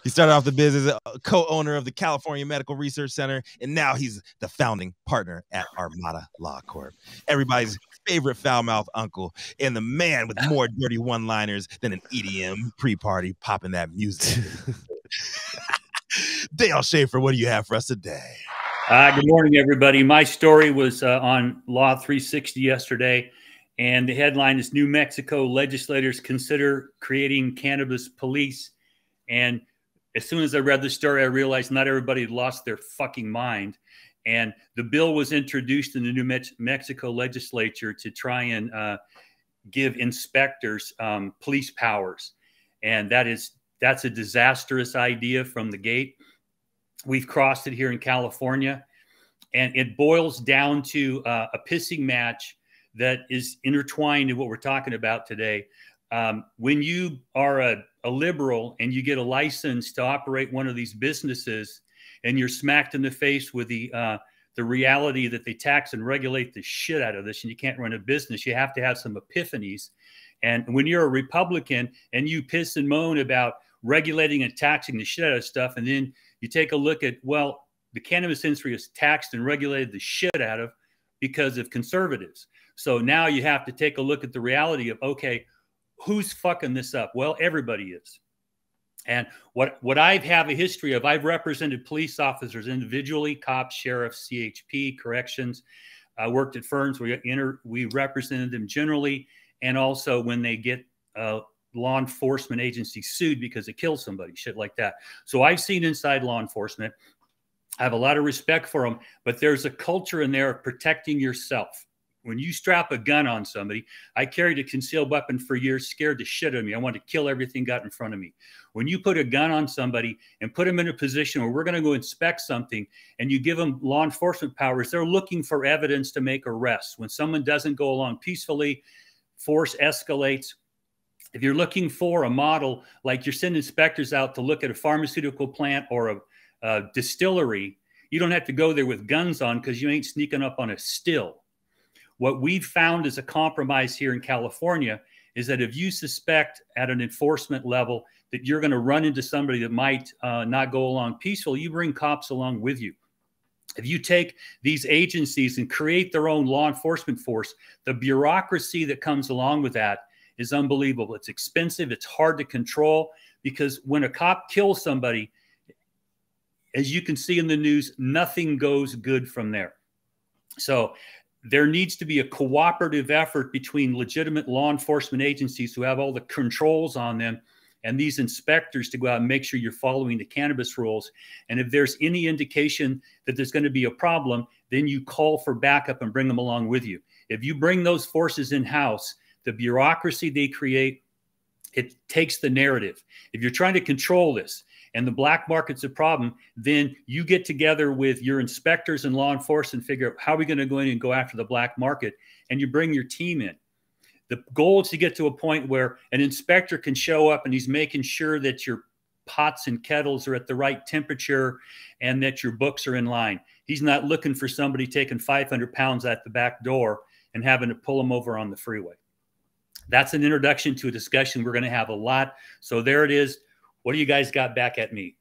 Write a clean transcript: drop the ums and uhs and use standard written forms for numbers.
He started off the business, co-owner of the California Medical Research Center, and now he's the founding partner at Armada Law Corp. Everybody's favorite foul-mouthed uncle and the man with more dirty one-liners than an EDM pre-party popping that music. Dale Schafer, what do you have for us today? Good morning, everybody. My story was on Law 360 yesterday, and the headline is New Mexico legislators consider creating cannabis police. And as soon as I read the story, I realized not everybody had lost their fucking mind. And the bill was introduced in the New Mexico legislature to try and give inspectors police powers. And that's a disastrous idea from the gate. We've crossed it here in California, and it boils down to a pissing match that is intertwined in what we're talking about today. When you are a liberal and you get a license to operate one of these businesses, and you're smacked in the face with the reality that they tax and regulate the shit out of this, and you can't run a business, you have to have some epiphanies. And when you're a Republican and you piss and moan about regulating and taxing the shit out of stuff, and then you take a look at, well, the cannabis industry is taxed and regulated the shit out of because of conservatives. So now you have to take a look at the reality of, okay, who's fucking this up? Well, everybody is. And what I have a history of, I've represented police officers individually, cops, sheriffs, CHP, corrections. I worked at firms where we represented them generally, and also when they get law enforcement agencies sued because it kills somebody, shit like that. So I've seen inside law enforcement. I have a lot of respect for them, but there's a culture in there of protecting yourself. When you strap a gun on somebody, I carried a concealed weapon for years, scared the shit out of me. I wanted to kill everything got in front of me. When you put a gun on somebody and put them in a position where we're going to go inspect something, and you give them law enforcement powers, they're looking for evidence to make arrests. When someone doesn't go along peacefully, force escalates. If you're looking for a model, like you're sending inspectors out to look at a pharmaceutical plant or a distillery, you don't have to go there with guns on because you ain't sneaking up on a still. What we've found as a compromise here in California is that if you suspect at an enforcement level that you're going to run into somebody that might not go along peacefully, you bring cops along with you. If you take these agencies and create their own law enforcement force, the bureaucracy that comes along with that is unbelievable. It's expensive. It's hard to control, because when a cop kills somebody, as you can see in the news, nothing goes good from there. So there needs to be a cooperative effort between legitimate law enforcement agencies who have all the controls on them and these inspectors to go out and make sure you're following the cannabis rules. And if there's any indication that there's going to be a problem, then you call for backup and bring them along with you. If you bring those forces in-house, the bureaucracy they create, it takes the narrative. If you're trying to control this and the black market's a problem, then you get together with your inspectors and law enforcement and figure out how are we going to go in and go after the black market, and you bring your team in. The goal is to get to a point where an inspector can show up and he's making sure that your pots and kettles are at the right temperature and that your books are in line. He's not looking for somebody taking 500 pounds at the back door and having to pull them over on the freeway. That's an introduction to a discussion we're going to have a lot. So there it is. What do you guys got back at me?